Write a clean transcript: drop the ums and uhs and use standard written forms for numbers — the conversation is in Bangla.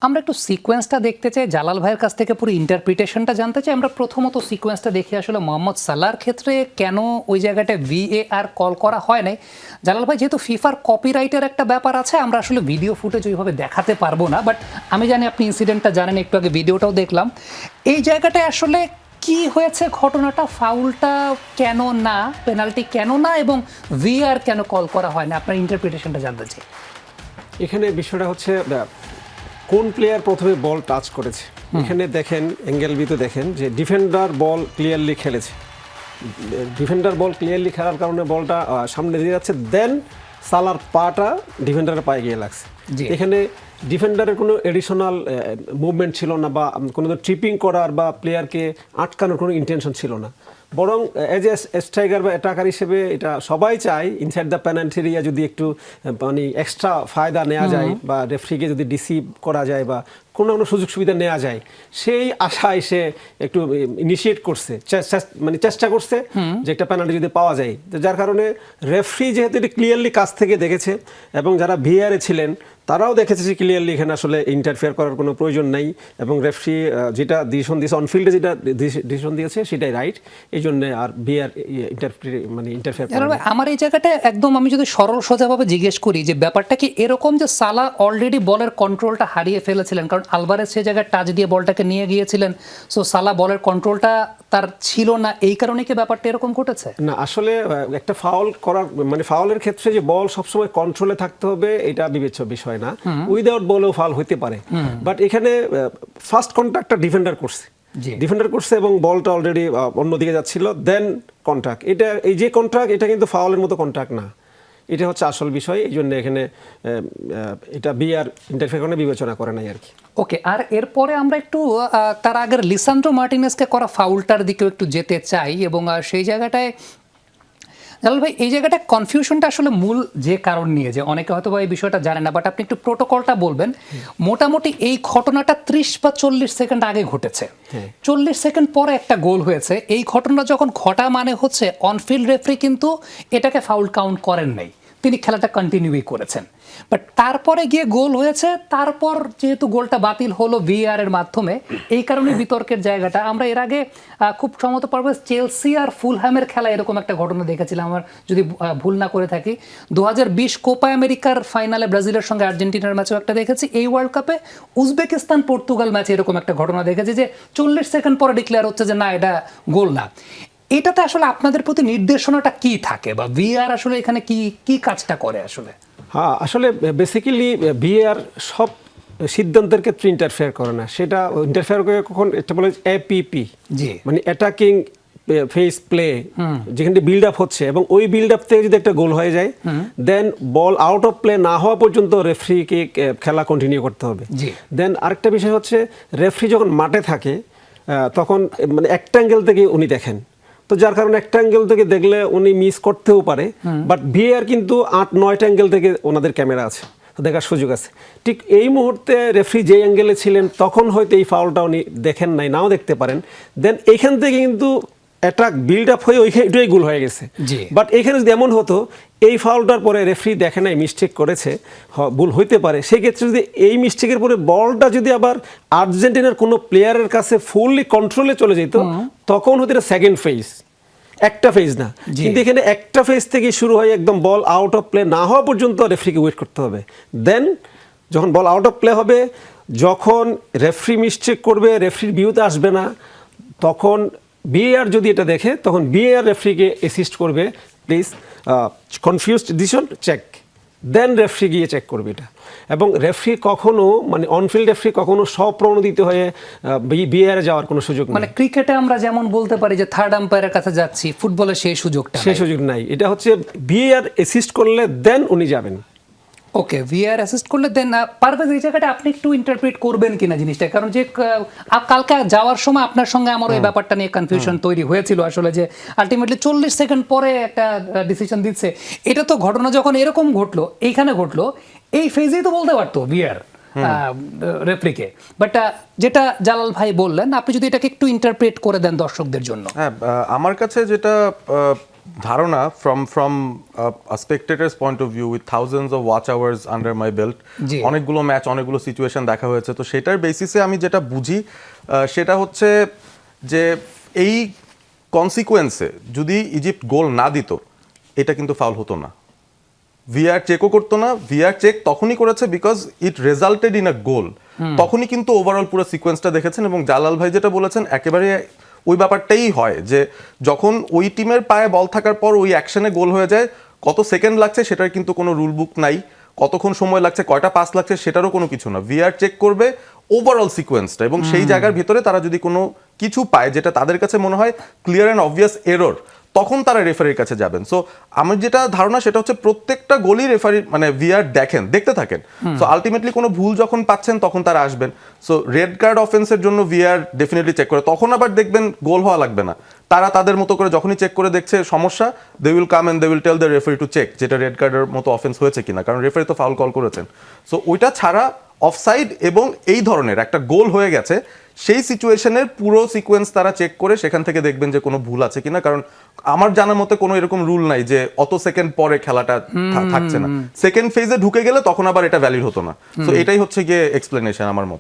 আমরা একটু সিকোয়েন্সটা দেখতে চাই, জালাল ভাইয়ের কাছ থেকে পুরো ইন্টারপ্রিটেশনটা জানতে চাই। আমরা প্রথমত সিকোয়েন্সটা দেখি আসলে মোহাম্মদ সালাহর ক্ষেত্রে কেন ওই জায়গাটায় VAR কল করা হয় নাই। জালাল ভাই, যেহেতু ফিফার কপিরাইটের একটা ব্যাপার আছে, আমরা আসলে ভিডিও ফুটেজ ওইভাবে দেখাতে পারবো না, বাট আমি জানি আপনি ইনসিডেন্টটা জানেন, একটু আগে ভিডিওটাও দেখলাম। এই জায়গাটায় আসলে কি হয়েছে, ঘটনাটা ফাউলটা কেন না, পেনাল্টি কেন না, এবং VAR কেন কল করা হয় না, আপনার ইন্টারপ্রিটেশনটা জানতে চাই। এখানে বিষয়টা হচ্ছে কোন প্লেয়ার প্রথমে বল টাচ করেছে। এখানে দেখেন, অ্যাঙ্গেল বিতে দেখেন যে ডিফেন্ডার বল ক্লিয়ারলি খেলেছে, ডিফেন্ডার বল ক্লিয়ারলি খেলার কারণে বলটা সামনে দিয়ে যাচ্ছে, দেন সালার পাটা ডিফেন্ডারের পায়ে গিয়ে লাগছে। এখানে ডিফেন্ডারের কোনো এডিশনাল মুভমেন্ট ছিল না, বা কোনো ট্রিপিং করার বা প্লেয়ারকে আটকানোর কোনো ইন্টেনশন ছিল না। বরং এজ এ স্ট্রাইকার বা অ্যাটাকার হিসেবে এটা সবাই চায় ইনসাইড দ্য পেনাল্টি এরিয়া যদি একটু মানে এক্সট্রা ফায়দা নেওয়া যায়, বা রেফারিকে যদি ডিসিভ করা যায়, বা কোনো সুযোগ সুবিধা নেওয়া যায়, সেই আশায় সে একটু ইনিশিয়েট করছে, মানে চেষ্টা করছে যে একটা পেনাল্টি যদি পাওয়া যায়। তো যার কারণে রেফারি যেহেতু এটা ক্লিয়ারলি কাছ থেকে দেখেছে, এবং যারা ভিআরে ছিলেন তারাও দেখেছে যে ক্লিয়ারলি এখানে আসলে ইন্টারফেয়ার করার কোনো প্রয়োজন নেই, এবং রেফারি যেটা ডিসিশন দিয়েছে, অনফিল্ডে যেটা ডিসিশন দিয়েছে সেটাই রাইট। এই জন্য আর ভিআর ইন্টারফেয়ার। আমার এই জায়গাটা একদম, আমি যদি সরল সোজাভাবে জিজ্ঞেস করি যে ব্যাপারটা কি এরকম যে সালাহ অলরেডি বলের কন্ট্রোলটা হারিয়ে ফেলেছিলেন, কারণ আলভারেজ সে জায়গায় টাচ দিয়ে বলটাকে নিয়ে গিয়েছিলেন, সো সালাহ বলের কন্ট্রোলটা তার ছিল না, এই কারণে কি ব্যাপারটা এরকম ঘটেছে? না, আসলে একটা ফাউল করার মানে ফাউলের ক্ষেত্রে যে বল সবসময় কন্ট্রোলে থাকতে হবে এটা বিবেচ্য বিষয় না, উইদাউট বলেও ফাউল হতে পারে। বাট এখানে ফার্স্ট কন্ট্যাক্টটা ডিফেন্ডার করছে এবং বলটা অলরেডি অন্যদিকে যাচ্ছিল, দেন কন্ট্যাক্ট। এটা এই যে কন্ট্যাক্ট, এটা কিন্তু ফাউলের মতো কন্ট্যাক্ট না, এটা হচ্ছে আসল বিষয়। এই জন্য এখানে এটা ভিআর ইন্টারফেয়ার বিবেচনা করে নাই আর কি। ওকে, আর এরপরে আমরা একটু তার আগের লিসান্ড্রো মার্টিনেজকে করা ফাউলটার দিকেও একটু যেতে চাই, এবং সেই জায়গাটায় জালাল ভাই, এই জায়গাটা কনফিউশনটা আসলে মূল যে কারণ নিয়ে, যে অনেকে হয়তো এই বিষয়টা জানে না, বাট আপনি একটু প্রোটোকলটা বলবেন। মোটামুটি এই ঘটনাটা 30 বা 40 সেকেন্ড আগে ঘটেছে, 40 সেকেন্ড পরে একটা গোল হয়েছে। এই ঘটনা যখন ঘটা মানে হচ্ছে অনফিল্ড রেফারি কিন্তু এটাকে ফাউল কাউন্ট করেন নাই, তিনি খেলাটা কন্টিনিউই করেছেন। বাট তারপরে গিয়ে গোল হয়েছে, তারপর যেহেতু গোলটা বাতিল হলো VAR এর মাধ্যমে, এই কারণে বিতর্কের জায়গাটা। আমরা এর আগে খুব সম্ভবত পারবো চেলসি আর ফুলহ্যামের খেলা এরকম একটা ঘটনা দেখেছিলাম, আমার যদি ভুল না করে থাকি। 2020 কোপা আমেরিকার ফাইনালে ব্রাজিলের সঙ্গে আর্জেন্টিনার ম্যাচও একটা দেখেছি। এই ওয়ার্ল্ড কাপে উজবেকিস্তান পর্তুগাল ম্যাচে এরকম একটা ঘটনা দেখেছি যে 40 সেকেন্ড পরে ডিক্লেয়ার হচ্ছে যে না, এটা গোল না। এটাতে আসলে আপনাদের প্রতি নির্দেশনাটা কি থাকে, বা VAR আসলে এখানে কি কি কাজটা করে আসলে? হ্যাঁ, আসলে বেসিক্যালি ভিআর সব সিদ্ধান্তের ক্ষেত্রে ইন্টারফেয়ার করে না, সেটা ইন্টারফেয়ার করে কখন এটা বলে APP, মানে অ্যাটাকিং ফেস প্লে, যেখানে বিল্ড আপ হচ্ছে, এবং ওই বিল্ড আপ থেকে যদি একটা গোল হয়ে যায়, দেন বল আউট অফ প্লে না হওয়া পর্যন্ত রেফারিকে খেলা কন্টিনিউ করতে হবে। দেন আরেকটা বিষয় হচ্ছে, রেফারি যখন মাঠে থাকে তখন মানে একটা অ্যাঙ্গেল থেকে উনি দেখেন, তো যার কারণে একটা অ্যাঙ্গেল থেকে দেখলে উনি মিস করতেও পারে, বাট ভিআর কিন্তু 8-9টা অ্যাঙ্গেল থেকে ওনাদের ক্যামেরা আছে, দেখার সুযোগ আছে। ঠিক এই মুহূর্তে রেফারি যে অ্যাঙ্গেলে ছিলেন তখন হয়তো এই ফাউলটা উনি দেখেন নাই, নাও দেখতে পারেন। দেন এইখান থেকে কিন্তু অ্যাটাক বিল্ড আপ হয়ে ওইটাই গোল হয়ে গেছে। বাট এখানে যদি এমন হতো, এই ফাউলটার পরে রেফারি দেখে নাই, মিস্টেক করেছে, ভুল হইতে পারে, সেই ক্ষেত্রে যদি এই মিস্টেকের পরে বলটা যদি আবার আর্জেন্টিনার কোনো প্লেয়ারের কাছে ফুললি কন্ট্রোলে চলে যেত, তখন হতো এটা সেকেন্ড ফেজ, একটা ফেজ না। কিন্তু এখানে একটা ফেজ থেকে শুরু হয়, একদম বল আউট অফ প্লে না হওয়া পর্যন্ত রেফারিকে ওয়েট করতে হবে। দেন যখন বল আউট অফ প্লে হবে, যখন রেফারি মিস্টেক করবে, রেফারির ভিউতে আসবে না, তখন VAR যদি এটা দেখে, তখন VAR রেফারিকে অ্যাসিস্ট করবে, please confused decision check, then referee গিয়ে চেক করবে এটা। এবং রেফারি কখনো মানে অনফিল্ড রেফারি কখনো স্বপ্রণোদিত হয়ে VAR যাওয়ার কোনো সুযোগ নেই। মানে ক্রিকেটে আমরা যেমন বলতে পারি যে থার্ড আম্পায়ারের কাছে যাচ্ছি, ফুটবলে সেই সুযোগ নাই। এটা হচ্ছে VAR অ্যাসিস্ট করলে দেন উনি যাবেন। ওকে, VAR অ্যাসিস্ট করলে দেন পারভেজ, এই জায়গাটা আপনি একটু ইন্টারপ্রিট করবেন কিনা জিনিসটা, কারণ যে কালকে যাওয়ার সময় আপনার সঙ্গে আমার এই ব্যাপারটা নিয়ে কনফিউশন তৈরি হয়েছিল আসলে, যে আলটিমেটলি 40 সেকেন্ড পরে একটা ডিসিশন দিচ্ছে। এটা তো ঘটনা যখন এরকম ঘটলো, এইখানে ঘটলো, এই ফেজেই তো বলতে পারতো VAR রেফারিকে। বাট যেটা জালাল ভাই বললেন, আপনি যদি এটাকে একটু ইন্টারপ্রেট করে দেন দর্শকদের জন্য। হ্যাঁ, আমার কাছে যেটা ধারণা from a spectator's point of view with thousands of watch hours under my belt, জি। অনেকগুলো ম্যাচ অনেকগুলো সিচুয়েশন দেখা হয়েছে, তো সেটার বেসিসে আমি যেটা বুঝি সেটা হচ্ছে যে এই কনসিকুয়েন্সে যদি ইজিপ্ট গোল না দিত এটা কিন্তু ফাউল হতো না, ভিআর চেকও করতো না। ভিআর চেক তখনই করেছে because it resulted in a goal, তখনই কিন্তু ওভারঅল পুরো সিকোয়েন্সটা দেখেছেন। এবং জালাল ভাই যেটা বলেছেন একেবারে ওই ব্যাপারটাই হয় যে যখন ওই টিমের পায়ে বল থাকার পর ওই অ্যাকশনে গোল হয়ে যায়, কত সেকেন্ড লাগছে সেটার কিন্তু কোনো রুল বুক নাই, কতক্ষণ সময় লাগছে, কয়টা পাস লাগছে সেটারও কোনো কিছু না। ভিআর চেক করবে ওভারঅল সিকোয়েন্সটা, এবং সেই জায়গার ভিতরে তারা যদি কোনো কিছু পায় যেটা তাদের কাছে মনে হয় ক্লিয়ার অ্যান্ড অবভিয়াস এরর, তখন তারা রেফারির কাছে যাবেন। সো আমার যেটা ধারণা সেটা হচ্ছে প্রত্যেকটা গোলই রেফারি মানে ভিআর দেখতে থাকেন। সো আলটিমেটলি কোনো ভুল যখন পাচ্ছেন তখন তারা আসবেন। সো রেড কার্ড অফেন্সের জন্য ভিআর ডেফিনেটলি চেক করে, তখন আবার দেখবেন গোল হওয়া লাগবে না, তারা তাদের মতো করে যখনই চেক করে দেখছে সমস্যা, they will come and they will tell the referee to check যেটা রেড কার্ডের মতো অফেন্স হয়েছে কিনা, কারণ রেফারি তো ফাউল কল করেছেন। সো ওইটা ছাড়া অফসাইড এবং এই ধরনের একটা গোল হয়ে গেছে সেই সিচুয়েশনের পুরো সিকোয়েন্স তারা চেক করে সেখান থেকে দেখবেন যে কোনো ভুল আছে কিনা, কারণ আমার জানার মতে কোনো এরকম রুল নাই যে অত সেকেন্ড পরে খেলাটা থাকছে না, সেকেন্ড ফেজে ঢুকে গেলে তখন আবার এটা ভ্যালিড হতো না। তো এটাই হচ্ছে গিয়ে এক্সপ্লেনেশন আমার মত।